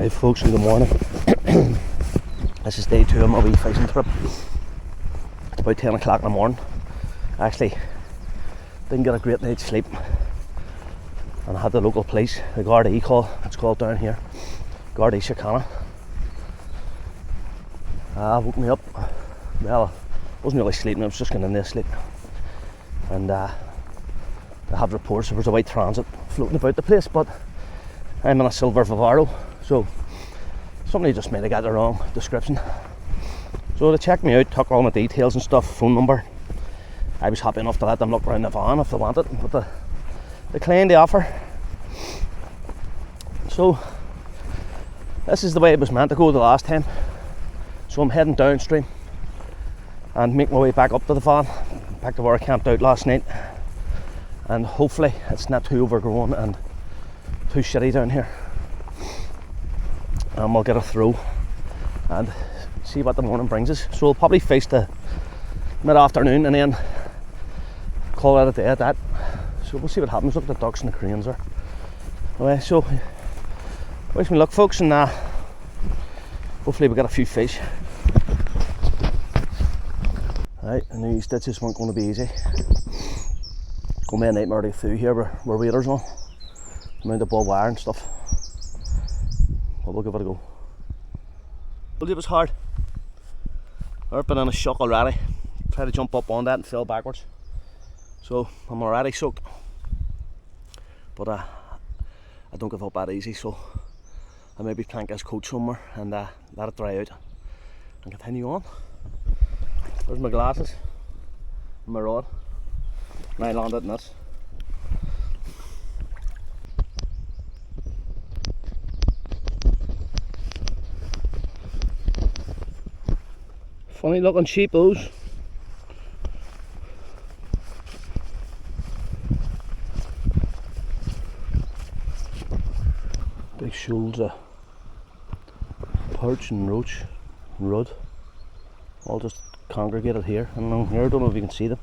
Right folks, good morning. This is day 2 of my wee fishing trip. It's about 10 o'clock in the morning. Actually, didn't get a great night's sleep. And I had the local police, the Gardaí call, it's called down here. Gardaí Chicana. Woke me up. Well, I wasn't really sleeping, I was just getting into sleep. And they had reports there was a white transit floating about the place, but I'm in a silver Vivaro, so somebody just might have got the wrong description. So they checked me out, took all my details and stuff, phone number. I was happy enough to let them look around the van if they wanted, but they declined the offer. So this is the way it was meant to go the last time. So I'm heading downstream and make my way back up to the van, back to where I camped out last night. And hopefully it's not too overgrown and too shitty down here. And we'll get a throw and see what the morning brings us. So we'll probably fish the mid-afternoon and then call it a day at that. So we'll see what happens. Look at the ducks and the cranes there. Anyway, so wish me luck folks, and hopefully we get a few fish. Right, I knew these ditches weren't going to be easy. It's going to be a nightmare to get through here where waders on. Around the ball wire and stuff. But we'll give it a go. Well, it was hard. I've been in a shock already. Tried to jump up on that and fell backwards. So I'm already soaked. But I don't give up that easy, so I maybe plank this coat somewhere and let it dry out and continue on. There's my glasses and my rod. And I landed in this. Funny looking sheepos. Big shoals of perch and roach and rudd. All just congregated here. And along here, I don't know if you can see them.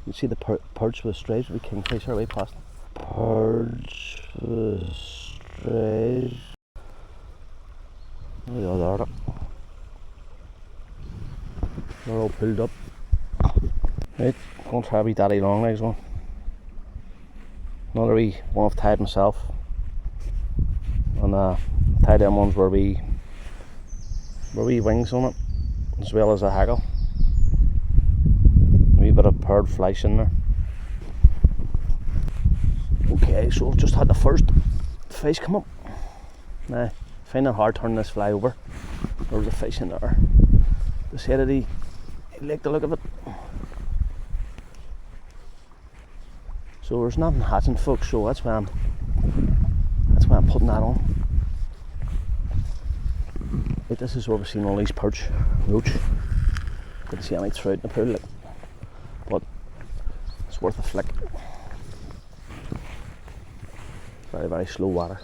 You can see the perch with the stripes with the kingfisher right past them. Perch with the stripes. There they are there. They're all pulled up. Right, going to try a wee daddy long legs one. Another wee one I've tied myself. And tied them ones where wee wings on it, as well as a haggle. A wee bit of paired flesh in there. Okay, so I've just had the first fish come up. Now, I find it hard turning this fly over. There was a fish in there. Decided he liked the look of it. So there's nothing hatching folks, so that's why I'm putting that on. Right, this is where we've seen all these perch, roach. Didn't see any trout in the pool, but it's worth a flick. Very, very slow water.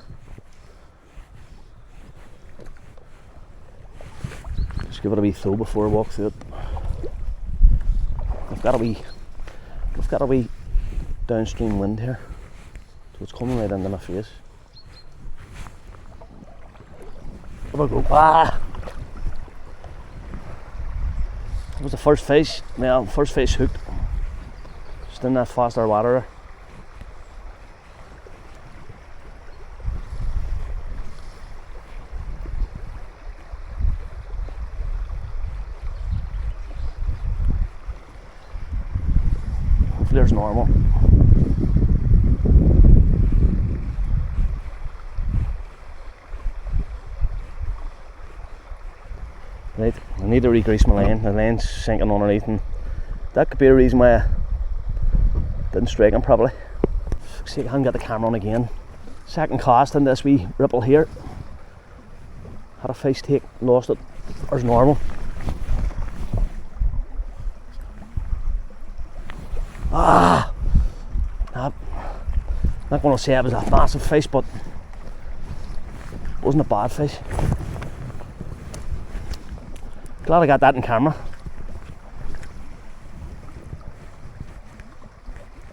Just give it a wee throw before I walk through it. We've got a wee downstream wind here, so it's coming right into my face. There we go. That was the first fish. Well, first fish hooked. Just in that faster water. Hopefully there's normal. Right, I need to re-grease my line. The line's sinking underneath, and that could be a reason why I didn't strike him properly. See, I haven't got the camera on again. Second cast in this wee ripple here. Had a fish take, lost it. There's normal. Not going to say it was a massive fish, but it wasn't a bad fish. Glad I got that in camera.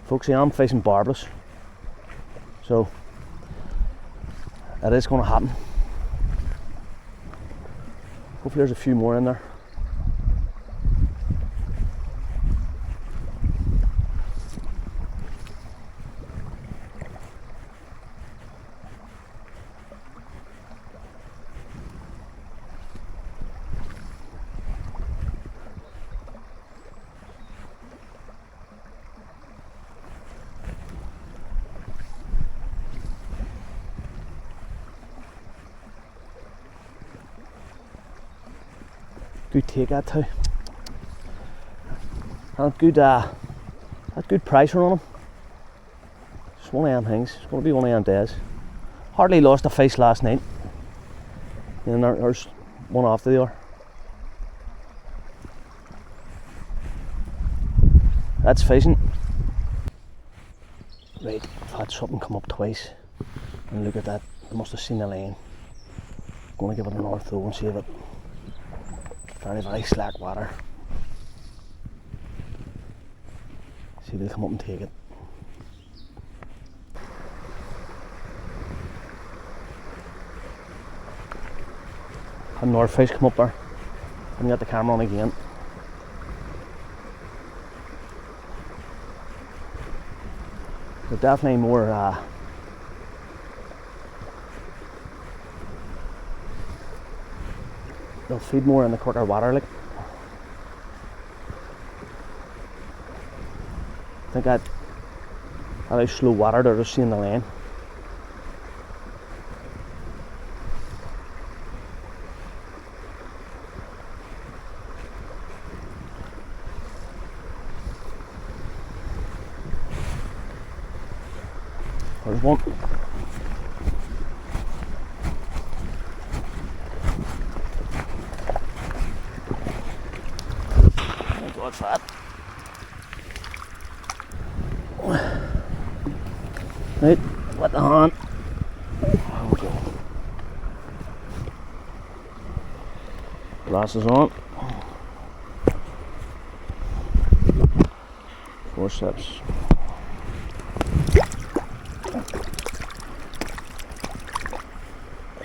Folks, I am fishing barbless, so it is going to happen. Hopefully there's a few more in there. Good take that too. And good pressure on him. Just one of them things. It's going to be one of them days. Hardly lost a fish last night. And there's one after the other. That's fishing. Right, I've had something come up twice. And look at that. I must have seen the line. I'm going to give it another throw and see if it. Very, very slack water. See if they come up and take it. Had another fish come up there. Haven't got the camera on again. They're definitely more they'll feed more in the quicker water, like. I think that how slow water they're just seeing the lane. There's one. What's that? Right, let the hand. Okay. Glasses on. Forceps.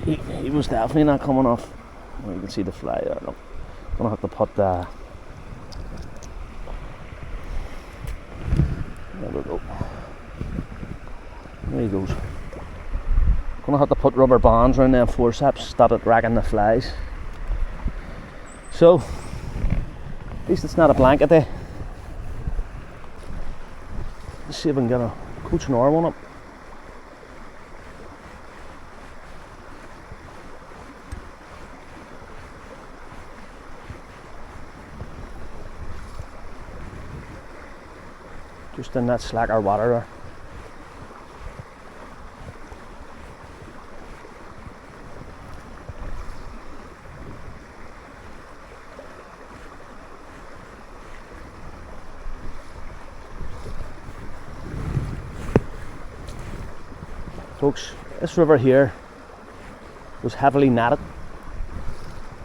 He was definitely not coming off. Well, you can see the fly there. I'm gonna have to put the. There we go. There he goes. Gonna have to put rubber bands around them forceps, stop it racking the flies. So, at least it's not a blanket day. Let's see if we can get a coach and R one up. Just in that slacker water there. Folks, this river here was heavily netted.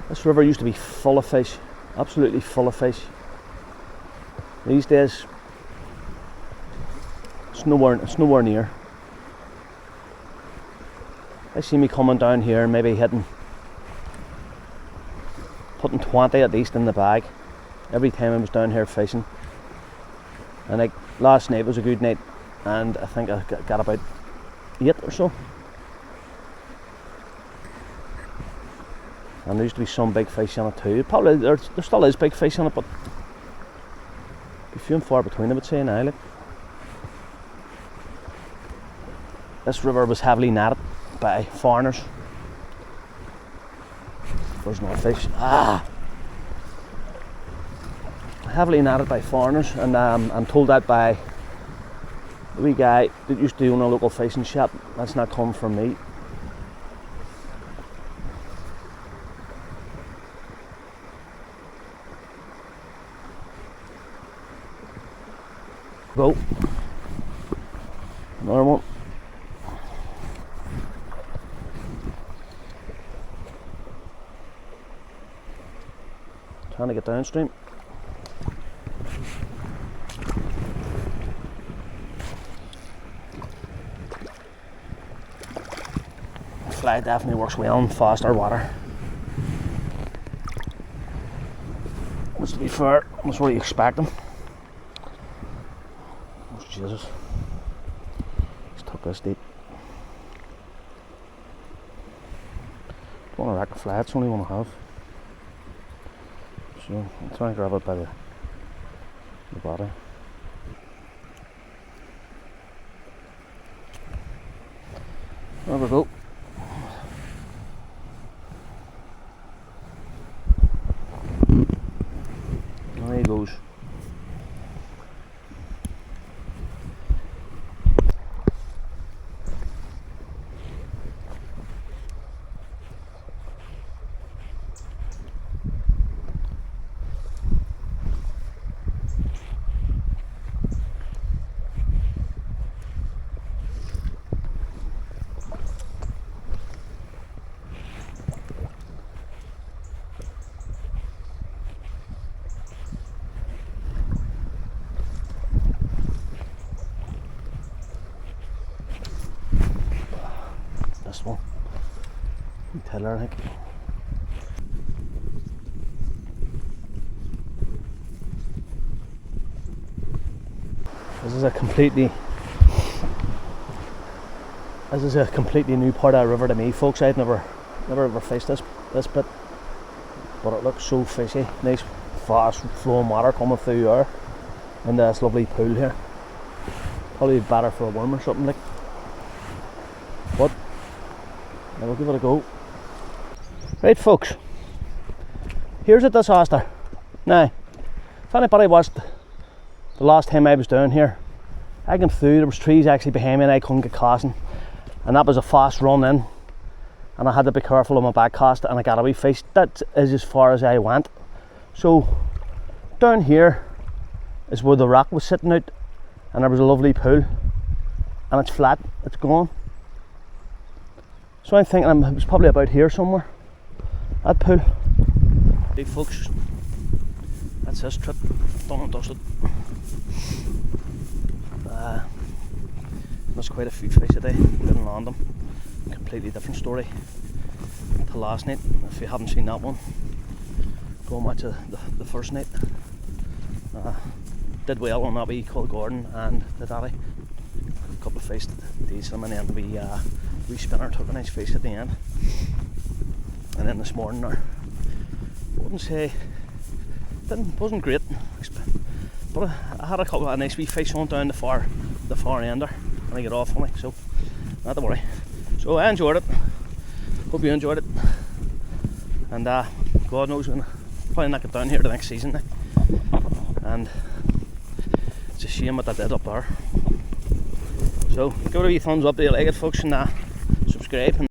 This river used to be full of fish, absolutely full of fish. These days, it's nowhere near. I see me coming down here and maybe putting 20 at least in the bag every time I was down here fishing. And like last night was a good night, and I think I got about 8 or so. And there used to be some big fish in it too. Probably there still is big fish in it, but be few and far between, I would say now. Like. This river was heavily netted by foreigners. There's no fish. Heavily netted by foreigners, and I'm told that by the wee guy that used to own a local fishing shop. That's not come from me. Go. Another one. Trying to get downstream. Fly definitely works well in faster water. Because to be fair, that's what you expect them. Oh, Jesus. Just took this deep. Don't want to rack a fly, it's only one I have. So I'll try and grab it by the body. There we go. There he goes. This one. Tiller, I think. This is a completely new part of the river to me, folks. I'd never ever fished this bit, but it looks so fishy. Nice fast flowing water coming through here into this lovely pool here. Probably better for a worm or something like. But yeah, we'll give it a go. Right, folks, here's a disaster. Now, if anybody watched the last time I was down here, I came through, there was trees actually behind me and I couldn't get casting, and that was a fast run in, and I had to be careful on my back cast, and I got a wee fish. That is as far as I went. So down here is where the rock was sitting out, and there was a lovely pool, and it's flat, it's gone. So I'm thinking it was probably about here somewhere, that pool. Hey folks, that's this trip, done and dusted. There's quite a few fish today, didn't land them. Completely different story to last night. If you haven't seen that one, go much of the first night. Did well on that wee called Gordon and the daddy. A couple of fish decent, and then the wee spinner took a nice fish at the end. And then this morning, I wouldn't say wasn't great, but I had a couple of nice wee fish on down the far end there, and I get off on me, so not to worry. So I enjoyed it. Hope you enjoyed it. And God knows when probably not get down here the next season now. And it's a shame what I did up there. So give it a wee thumbs up if you like it, folks, and subscribe.